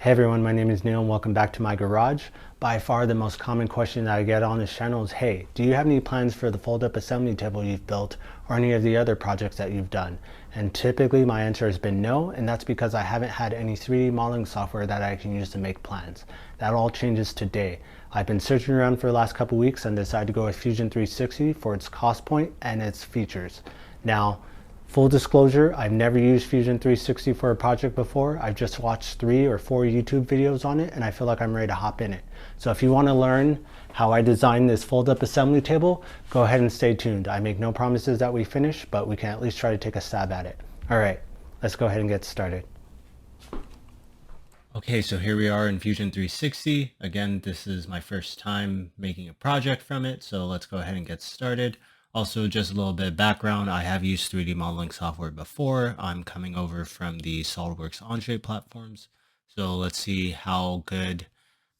Hey everyone, my name is Neil and welcome back to my garage. By far the most common question that I get on this channel is, hey, do you have any plans for the fold-up assembly table you've built or any of the other projects that you've done? And typically my answer has been no, and that's because I haven't had any 3D modeling software that I can use to make plans. That all changes today. I've been searching around for the last couple weeks and decided to go with Fusion 360 for its cost point and its features. Now, full disclosure, I've never used Fusion 360 for a project before. I've just watched 3 or 4 YouTube videos on it and I feel like I'm ready to hop in it. So if you want to learn how I designed this fold-up assembly table, go ahead and stay tuned. I make no promises that we finish, but we can at least try to take a stab at it. All right, let's go ahead and get started. Okay, so here we are in Fusion 360. Again, this is my first time making a project from it, so let's go ahead and get started. Also, just a little bit of background, I have used 3D modeling software before. I'm coming over from the SolidWorks Onshape platforms, so let's see how good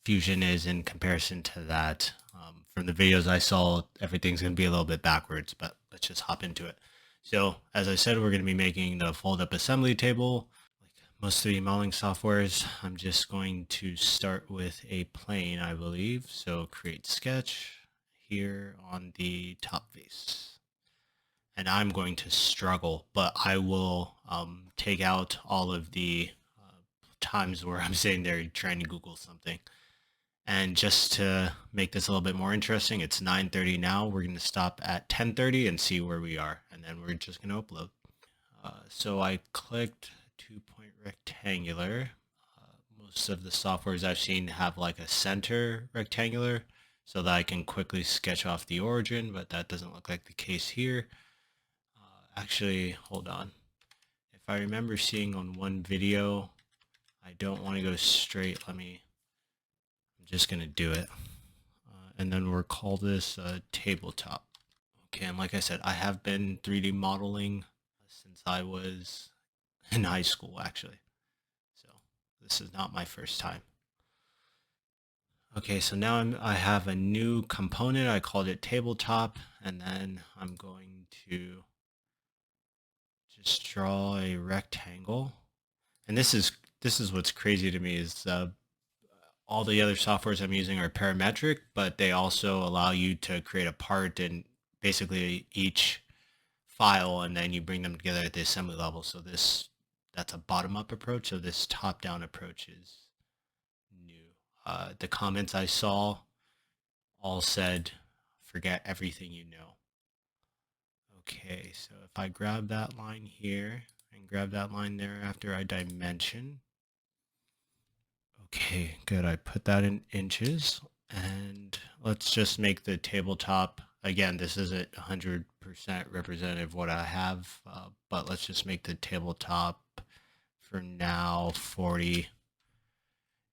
Fusion is in comparison to that. From the videos I saw, everything's going to be a little bit backwards, but let's just hop into it. So, as I said, we're going to be making the fold-up assembly table. Most 3D modeling softwares, I'm just going to start with a plane, I believe. So create sketch here on the top face. And I'm going to struggle, but I will take out all of the times where I'm sitting there trying to Google something. And just to make this a little bit more interesting, it's 9:30 now. We're going to stop at 10:30 and see where we are. And then we're just going to upload. So I clicked 2-point rectangular. Most of the softwares I've seen have like a center rectangular so that I can quickly sketch off the origin, but that doesn't look like the case here. Actually, hold on. If I remember seeing on one video, I don't want to go straight. I'm just going to do it. And then we'll call this tabletop. Okay, and like I said, I have been 3D modeling since I was in high school, actually. So this is not my first time. Okay, so now I have a new component. I called it tabletop, and then I'm going to just draw a rectangle. And this is what's crazy to me is all the other softwares I'm using are parametric, but they also allow you to create a part in basically each file, and then you bring them together at the assembly level. So that's a bottom-up approach. So this top-down approach is new. The comments I saw all said, forget everything you know. Okay, so if I grab that line here and grab that line there after I dimension. Okay, good. I put that in inches, and let's just make the tabletop. Again, this isn't 100% representative of what I have, but let's just make the tabletop for now 40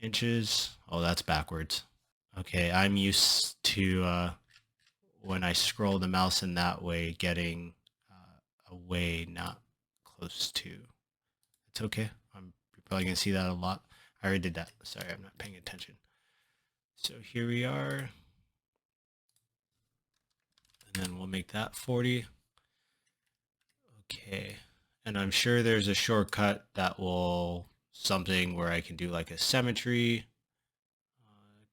inches. Oh, that's backwards. Okay, I'm used to when I scroll the mouse in that way, getting away, not close to. It's okay. You're probably going to see that a lot. I already did that. Sorry, I'm not paying attention. So here we are. And then we'll make that 40. Okay. And I'm sure there's a shortcut that will something where I can do like a symmetry.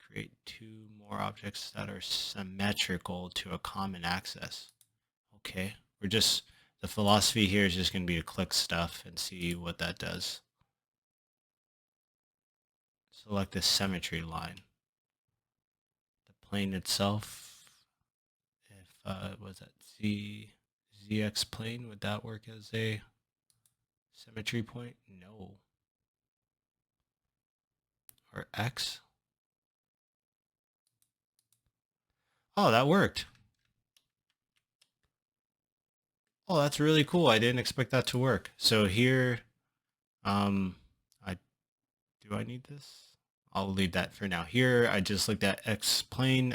Create 2 more objects that are symmetrical to a common axis. Okay. The philosophy here is just going to be to click stuff and see what that does. Select the symmetry line. The plane itself, if was that ZX plane, would that work as a symmetry point? No. Or X? Oh, that worked. Oh, that's really cool. I didn't expect that to work. So here, do I need this? I'll leave that for now. Here, I just looked at X plane,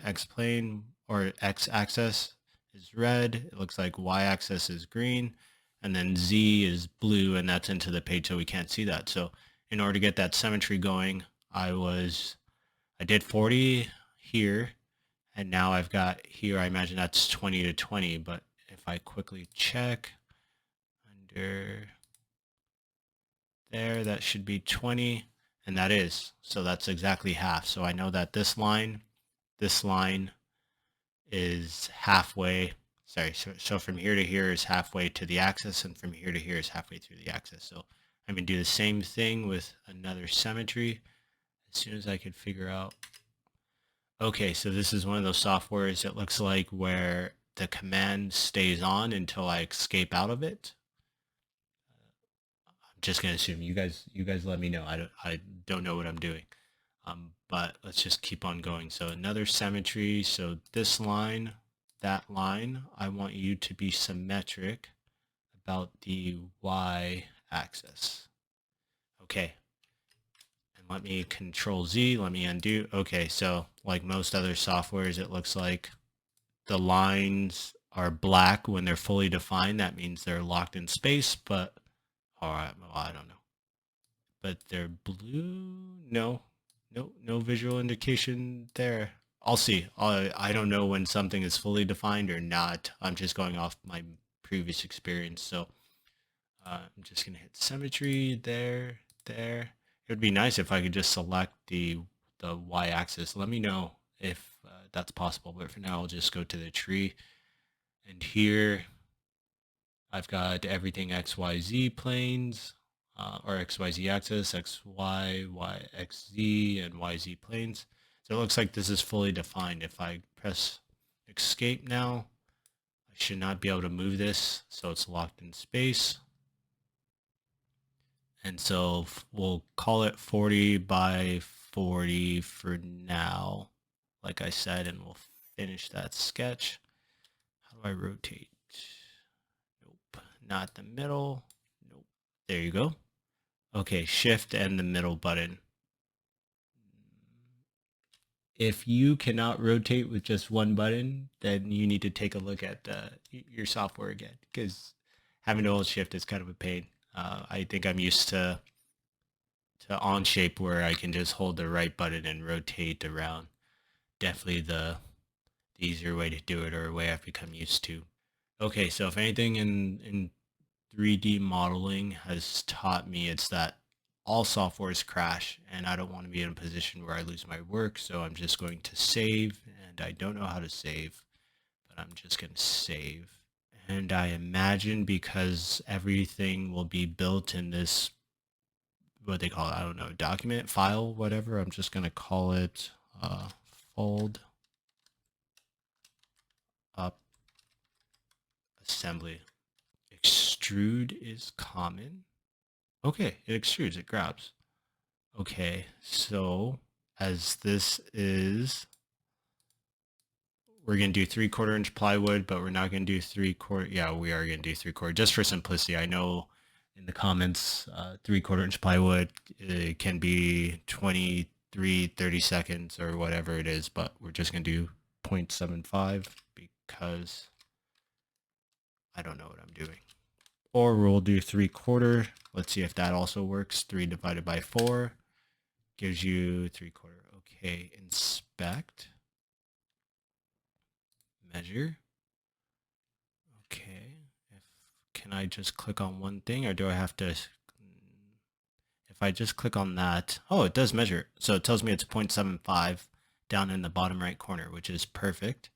or X axis is red. It looks like Y axis is green, and then Z is blue, and that's into the page, so we can't see that. So in order to get that symmetry going, I did 40 here, and now I've got here, I imagine that's 20 to 20, but if I quickly check under there, that should be 20. and that is. So that's exactly half. So I know that this line is halfway. Sorry, so from here to here is halfway to the axis, and from here to here is halfway through the axis. So I'm going to do the same thing with another symmetry as soon as I could figure out. Okay, so this is one of those softwares, it looks like, where the command stays on until I escape out of it. I'm just going to assume you guys let me know. I don't know what I'm doing. But let's just keep on going. So another symmetry. So this line, that line, I want you to be symmetric about the y-axis. Okay. And let me Control Z, let me undo. Okay, so like most other softwares, it looks like the lines are black when they're fully defined. That means they're locked in space, but all right, well, I don't know. But they're blue. No visual indication there. I'll see. I don't know when something is fully defined or not. I'm just going off my previous experience. So I'm just gonna hit symmetry there. It would be nice if I could just select the y-axis. Let me know if that's possible. But for now, I'll just go to the tree, and here I've got everything XYZ planes. Or XYZ axis, XY, YXZ, and YZ planes. So it looks like this is fully defined. If I press escape now, I should not be able to move this, so it's locked in space. And so we'll call it 40 by 40 for now, like I said, and we'll finish that sketch. How do I rotate? Nope, not the middle. Nope, there you go. Okay, shift and the middle button. If you cannot rotate with just one button, then you need to take a look at your software again, because having to hold shift is kind of a pain. I think I'm used to Onshape, where I can just hold the right button and rotate around. Definitely the easier way to do it, or a way I've become used to. Okay, so if anything in 3D modeling has taught me, it's that all softwares crash, and I don't want to be in a position where I lose my work. So I'm just going to save, and I don't know how to save, but I'm just going to save. And I imagine, because everything will be built in this, what they call it, I don't know, document, file, whatever, I'm just going to call it fold up assembly. Extrude is common. Okay, it extrudes, it grabs. Okay, so as this is, we're going to do 3/4 inch plywood, but we're not going to do 3/4. Yeah, we are going to do 3/4 just for simplicity. I know in the comments, 3/4 inch plywood, it can be 23, 30 seconds or whatever it is, but we're just going to do 0.75 because I don't know what I'm doing. Or we'll do 3/4. Let's see if that also works. 3 divided by 4 gives you 3/4. Okay, inspect. Measure. Okay. Can I just click on one thing, or do I have to? If I just click on that, oh, it does measure. So it tells me it's 0.75 down in the bottom right corner, which is perfect.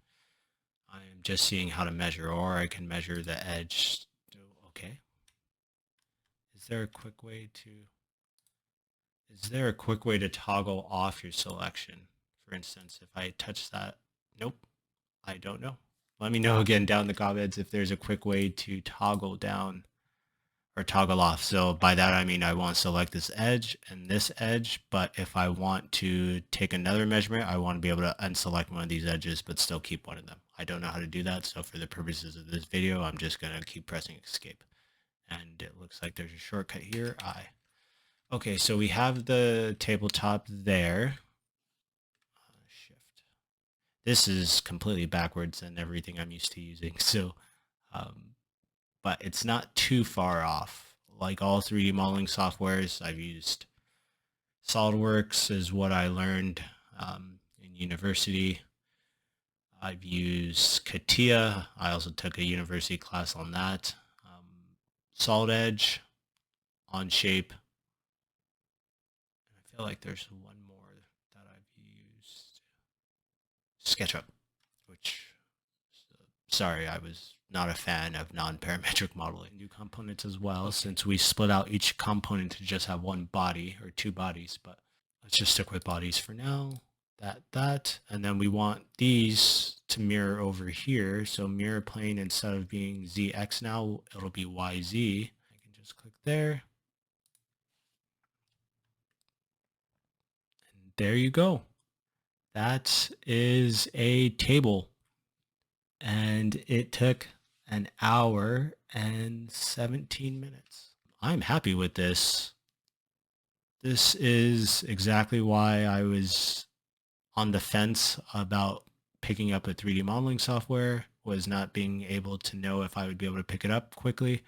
I'm just seeing how to measure, or I can measure the edge. Okay. Is there a quick way to toggle off your selection? For instance, if I touch that, nope, I don't know. Let me know again down in the comments if there's a quick way to toggle down or toggle off. So by that, I mean I want to select this edge and this edge, but if I want to take another measurement, I want to be able to unselect one of these edges, but still keep one of them. I don't know how to do that. So for the purposes of this video, I'm just going to keep pressing escape. And it looks like there's a shortcut here, I. Okay, so we have the tabletop there. Shift. This is completely backwards than everything I'm used to using. So, but it's not too far off. Like all 3D modeling softwares, I've used SolidWorks is what I learned in university. I've used CATIA. I also took a university class on that. Solid Edge, Onshape. I feel feel like there's one more that I've used. SketchUp, which, sorry, I was not a fan of non-parametric modeling. New components as well, since we split out each component to just have one body or two bodies, but let's just stick with bodies for now. That, and then we want these to mirror over here. So mirror plane, instead of being ZX now, it'll be YZ. I can just click there. And there you go. That is a table. And it took an hour and 17 minutes. I'm happy with this. This is exactly why I was on the fence about picking up a 3D modeling software, was not being able to know if I would be able to pick it up quickly.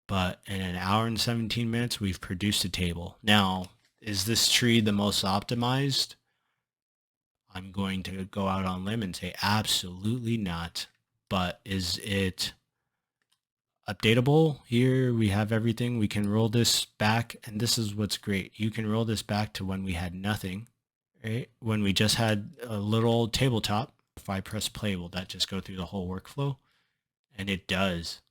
But in an hour and 17 minutes, we've produced a table. Now, is this tree the most optimized? I'm going to go out on a limb and say absolutely not. But is it updatable? Here we have everything. We can roll this back, and this is what's great. You can roll this back to when we had nothing, right? When we just had a little tabletop. If I press play, will that just go through the whole workflow? And it does.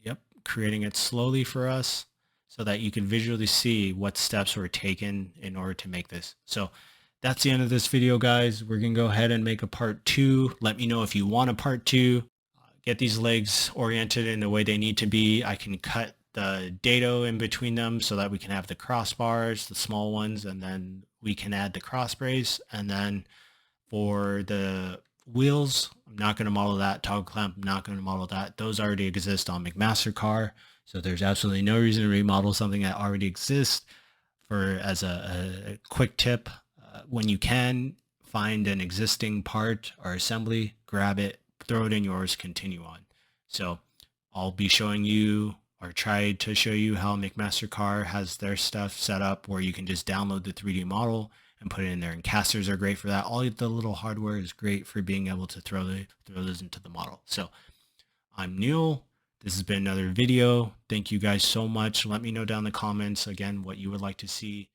Yep, creating it slowly for us so that you can visually see what steps were taken in order to make this. So that's the end of this video, guys. We're gonna go ahead and make a part 2. Let me know if you want a part 2. Get these legs oriented in the way they need to be. I can cut the dado in between them so that we can have the crossbars, the small ones, and then we can add the cross brace. And then for the wheels, I'm not going to model that. Toggle clamp, I'm not going to model that. Those already exist on McMaster-Carr, so there's absolutely no reason to remodel something that already exists. As a quick tip, when you can find an existing part or assembly, grab it, throw it in yours, continue on. So I'll be showing you, or try to show you, how McMaster-Carr has their stuff set up where you can just download the 3D model and put it in there, and casters are great for that. All the little hardware is great for being able to throw those into the model. So I'm Neil. This has been another video. Thank you guys so much. Let me know down in the comments again what you would like to see.